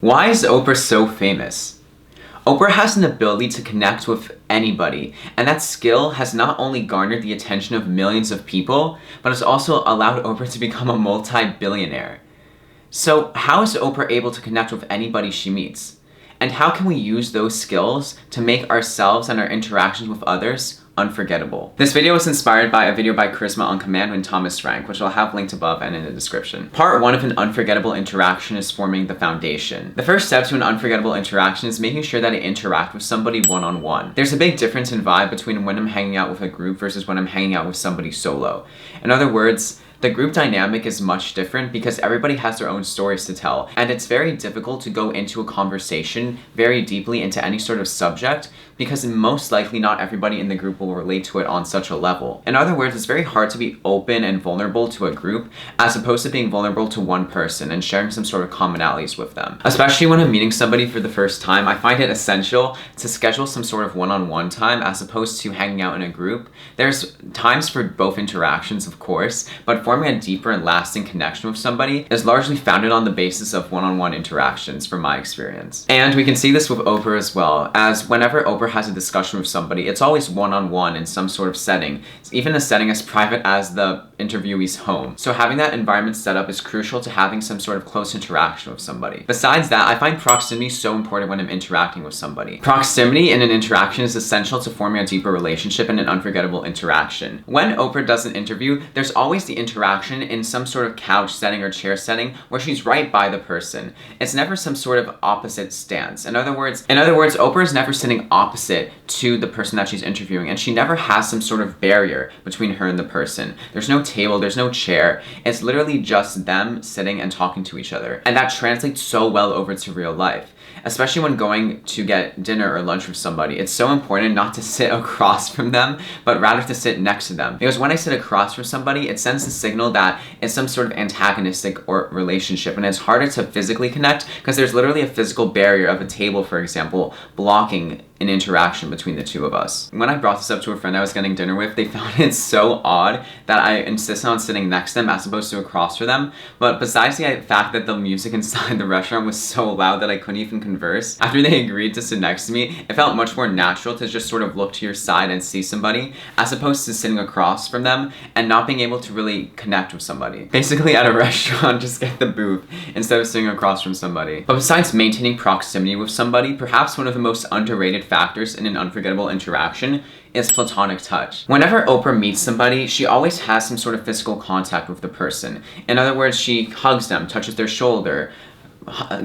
Why is Oprah so famous? Oprah has an ability to connect with anybody, and that skill has not only garnered the attention of millions of people, but has also allowed Oprah to become a multi-billionaire. So how is Oprah able to connect with anybody she meets? And how can we use those skills to make ourselves and our interactions with others unforgettable? This video was inspired by a video by Charisma on Command and Thomas Frank, which I'll have linked above and in the description. Part 1 of an unforgettable interaction is forming the foundation. The first step to an unforgettable interaction is making sure that I interact with somebody one-on-one. There's a big difference in vibe between when I'm hanging out with a group versus when I'm hanging out with somebody solo. In other words, the group dynamic is much different because everybody has their own stories to tell, and it's very difficult to go into a conversation very deeply into any sort of subject because most likely not everybody in the group will relate to it on such a level. In other words, it's very hard to be open and vulnerable to a group as opposed to being vulnerable to one person and sharing some sort of commonalities with them. Especially when I'm meeting somebody for the first time, I find it essential to schedule some sort of one-on-one time as opposed to hanging out in a group. There's times for both interactions, of course, but forming a deeper and lasting connection with somebody is largely founded on the basis of one-on-one interactions from my experience. And we can see this with Oprah as well, as whenever Oprah has a discussion with somebody, it's always one-on-one in some sort of setting, even a setting as private as the interviewee's home. So having that environment set up is crucial to having some sort of close interaction with somebody. Besides that, I find proximity so important when I'm interacting with somebody. Proximity in an interaction is essential to forming a deeper relationship and an unforgettable interaction. When Oprah does an interview, there's always the interaction in some sort of couch setting or chair setting where she's right by the person. It's never some sort of opposite stance. In other words, Oprah is never sitting opposite to the person that she's interviewing, and she never has some sort of barrier between her and the person. There's no table, there's no chair. It's literally just them sitting and talking to each other. And that translates so well over to real life. Especially when going to get dinner or lunch with somebody, it's so important not to sit across from them, but rather to sit next to them. Because when I sit across from somebody, it sends the signal that it's some sort of antagonistic or relationship, and it's harder to physically connect because there's literally a physical barrier of a table, for example, blocking an interaction between the two of us. When I brought this up to a friend I was getting dinner with, they found it so odd that I insisted on sitting next to them as opposed to across from them. But besides the fact that the music inside the restaurant was so loud that I couldn't even converse, after they agreed to sit next to me, it felt much more natural to just sort of look to your side and see somebody as opposed to sitting across from them and not being able to really connect with somebody. Basically at a restaurant, just get the booth instead of sitting across from somebody. But besides maintaining proximity with somebody, perhaps one of the most underrated factors in an unforgettable interaction is platonic touch. Whenever Oprah meets somebody, she always has some sort of physical contact with the person. In other words, she hugs them, touches their shoulder,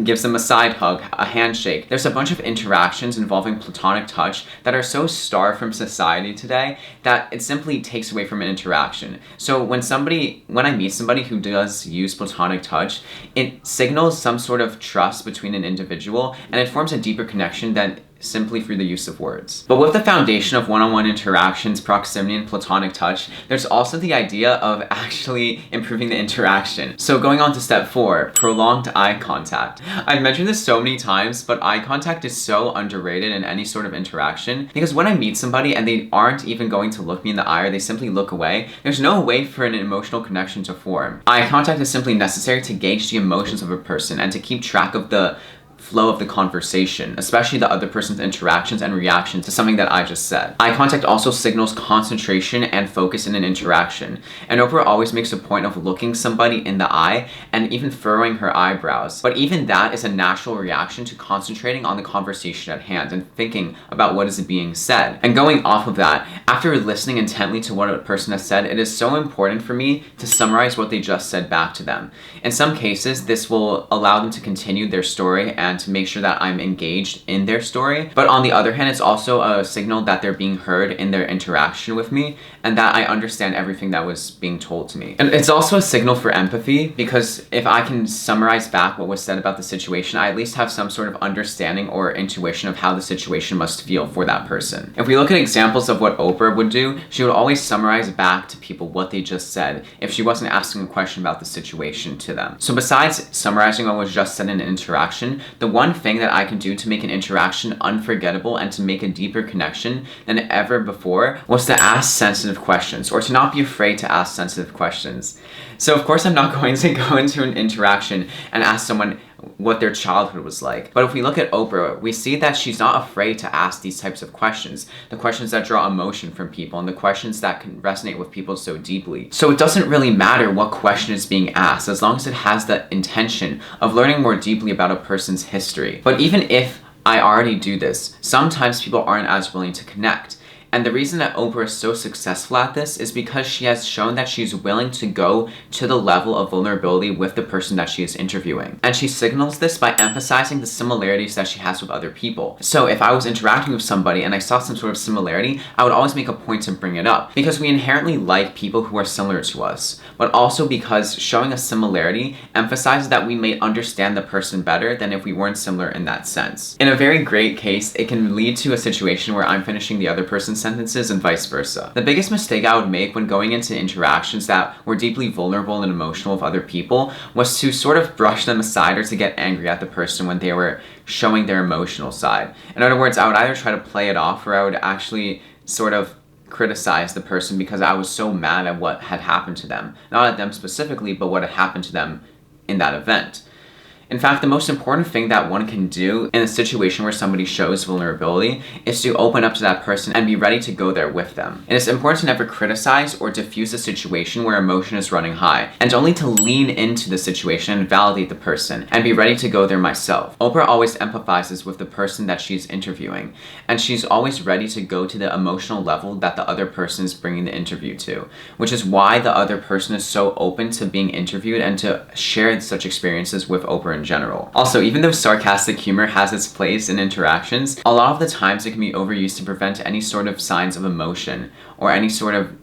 gives them a side hug, a handshake. There's a bunch of interactions involving platonic touch that are so starved from society today that it simply takes away from an interaction. So when I meet somebody who does use platonic touch, it signals some sort of trust between an individual, and it forms a deeper connection than simply through the use of words. But with the foundation of one-on-one interactions, proximity, and platonic touch, there's also the idea of actually improving the interaction. So going on to step 4, prolonged eye contact. I've mentioned this so many times, but eye contact is so underrated in any sort of interaction because when I meet somebody and they aren't even going to look me in the eye or they simply look away, there's no way for an emotional connection to form. Eye contact is simply necessary to gauge the emotions of a person and to keep track of the flow of the conversation, especially the other person's interactions and reaction to something that I just said. Eye contact also signals concentration and focus in an interaction, and Oprah always makes a point of looking somebody in the eye and even furrowing her eyebrows. But even that is a natural reaction to concentrating on the conversation at hand and thinking about what is being said. And going off of that, after listening intently to what a person has said, it is so important for me to summarize what they just said back to them. In some cases, this will allow them to continue their story and to make sure that I'm engaged in their story. But on the other hand, it's also a signal that they're being heard in their interaction with me and that I understand everything that was being told to me. And it's also a signal for empathy because if I can summarize back what was said about the situation, I at least have some sort of understanding or intuition of how the situation must feel for that person. If we look at examples of what Oprah would do, she would always summarize back to people what they just said if she wasn't asking a question about the situation to them. So besides summarizing what was just said in an interaction, the one thing that I could do to make an interaction unforgettable and to make a deeper connection than ever before was to ask sensitive questions, or to not be afraid to ask sensitive questions. So of course I'm not going to go into an interaction and ask someone, what their childhood was like. But if we look at Oprah, we see that she's not afraid to ask these types of questions, the questions that draw emotion from people and the questions that can resonate with people so deeply. So it doesn't really matter what question is being asked as long as it has the intention of learning more deeply about a person's history. But even if I already do this, sometimes people aren't as willing to connect. And the reason that Oprah is so successful at this is because she has shown that she's willing to go to the level of vulnerability with the person that she is interviewing. And she signals this by emphasizing the similarities that she has with other people. So if I was interacting with somebody and I saw some sort of similarity, I would always make a point to bring it up because we inherently like people who are similar to us, but also because showing a similarity emphasizes that we may understand the person better than if we weren't similar in that sense. In a very great case, it can lead to a situation where I'm finishing the other person's sentences and vice versa. The biggest mistake I would make when going into interactions that were deeply vulnerable and emotional with other people was to sort of brush them aside or to get angry at the person when they were showing their emotional side. In other words, I would either try to play it off or I would actually sort of criticize the person because I was so mad at what had happened to them. Not at them specifically, but what had happened to them in that event. In fact, the most important thing that one can do in a situation where somebody shows vulnerability is to open up to that person and be ready to go there with them. And it's important to never criticize or diffuse a situation where emotion is running high, and only to lean into the situation and validate the person and be ready to go there myself. Oprah always empathizes with the person that she's interviewing, and she's always ready to go to the emotional level that the other person is bringing the interview to, which is why the other person is so open to being interviewed and to share such experiences with Oprah in general. Also, even though sarcastic humor has its place in interactions, a lot of the times it can be overused to prevent any sort of signs of emotion or any sort of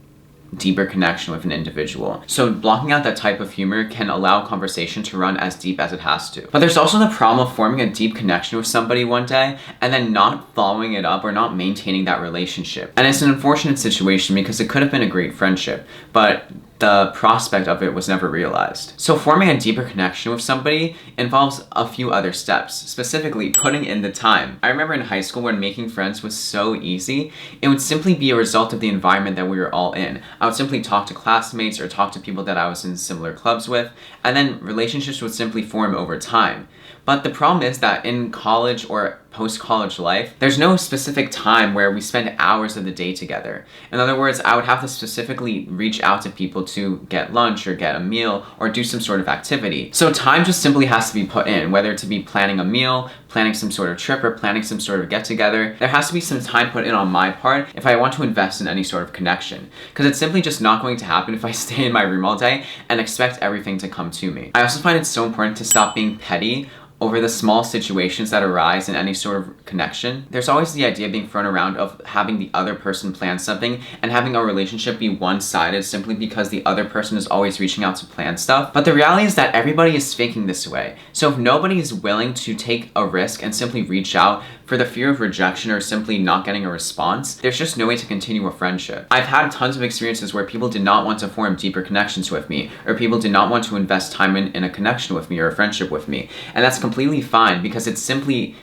deeper connection with an individual. So blocking out that type of humor can allow conversation to run as deep as it has to. But there's also the problem of forming a deep connection with somebody one day and then not following it up or not maintaining that relationship. And it's an unfortunate situation because it could have been a great friendship, but the prospect of it was never realized. So forming a deeper connection with somebody involves a few other steps, specifically putting in the time. I remember in high school when making friends was so easy, it would simply be a result of the environment that we were all in. I would simply talk to classmates or talk to people that I was in similar clubs with, and then relationships would simply form over time. But the problem is that in college or post-college life, there's no specific time where we spend hours of the day together. In other words, I would have to specifically reach out to people to get lunch or get a meal or do some sort of activity. So time just simply has to be put in, whether to be planning a meal, planning some sort of trip, or planning some sort of get-together. There has to be some time put in on my part if I want to invest in any sort of connection, because it's simply just not going to happen if I stay in my room all day and expect everything to come to me. I also find it so important to stop being petty over the small situations that arise in any sort of connection. There's always the idea being thrown around of having the other person plan something and having a relationship be one-sided simply because the other person is always reaching out to plan stuff. But the reality is that everybody is thinking this way. So if nobody is willing to take a risk and simply reach out for the fear of rejection or simply not getting a response, there's just no way to continue a friendship. I've had tons of experiences where people did not want to form deeper connections with me, or people did not want to invest time in a connection with me or a friendship with me. And that's completely fine because it's simply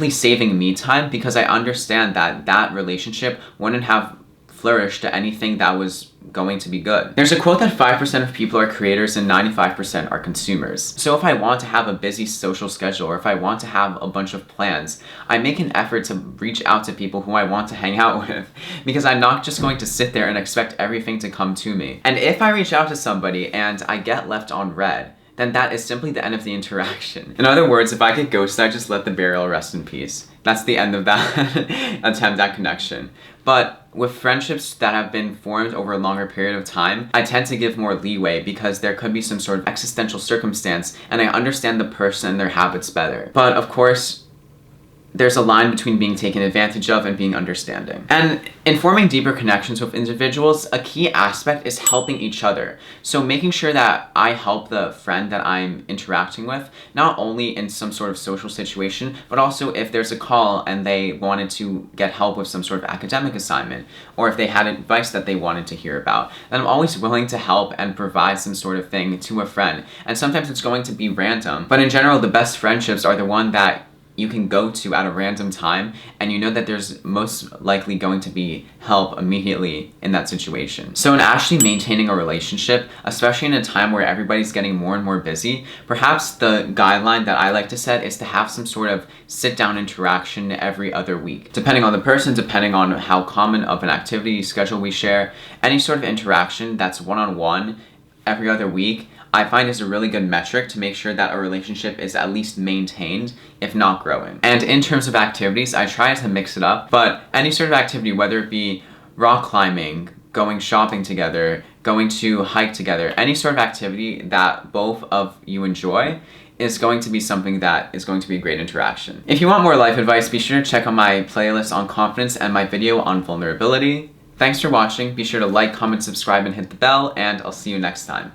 saving me time, because I understand that that relationship wouldn't have flourished to anything that was going to be good. There's a quote that 5% of people are creators and 95% are consumers. So if I want to have a busy social schedule, or if I want to have a bunch of plans, I make an effort to reach out to people who I want to hang out with, because I'm not just going to sit there and expect everything to come to me. And if I reach out to somebody and I get left on red, then that is simply the end of the interaction. In other words, if I get ghosted, I just let the burial rest in peace. That's the end of that attempt at connection. But with friendships that have been formed over a longer period of time, I tend to give more leeway because there could be some sort of existential circumstance and I understand the person and their habits better. But of course, there's a line between being taken advantage of and being understanding. And in forming deeper connections with individuals, a key aspect is helping each other. So making sure that I help the friend that I'm interacting with, not only in some sort of social situation, but also if there's a call and they wanted to get help with some sort of academic assignment, or if they had advice that they wanted to hear about, then I'm always willing to help and provide some sort of thing to a friend. And sometimes it's going to be random, but in general, the best friendships are the one that you can go to at a random time, and you know that there's most likely going to be help immediately in that situation. So in actually maintaining a relationship, especially in a time where everybody's getting more and more busy, perhaps the guideline that I like to set is to have some sort of sit-down interaction every other week. Depending on the person, depending on how common of an activity schedule we share, any sort of interaction that's one-on-one every other week, I find is a really good metric to make sure that a relationship is at least maintained, if not growing. And in terms of activities, I try to mix it up, but any sort of activity, whether it be rock climbing, going shopping together, going to hike together, any sort of activity that both of you enjoy is going to be something that is going to be a great interaction. If you want more life advice, be sure to check out my playlist on confidence and my video on vulnerability. Thanks for watching. Be sure to like, comment, subscribe, and hit the bell, and I'll see you next time.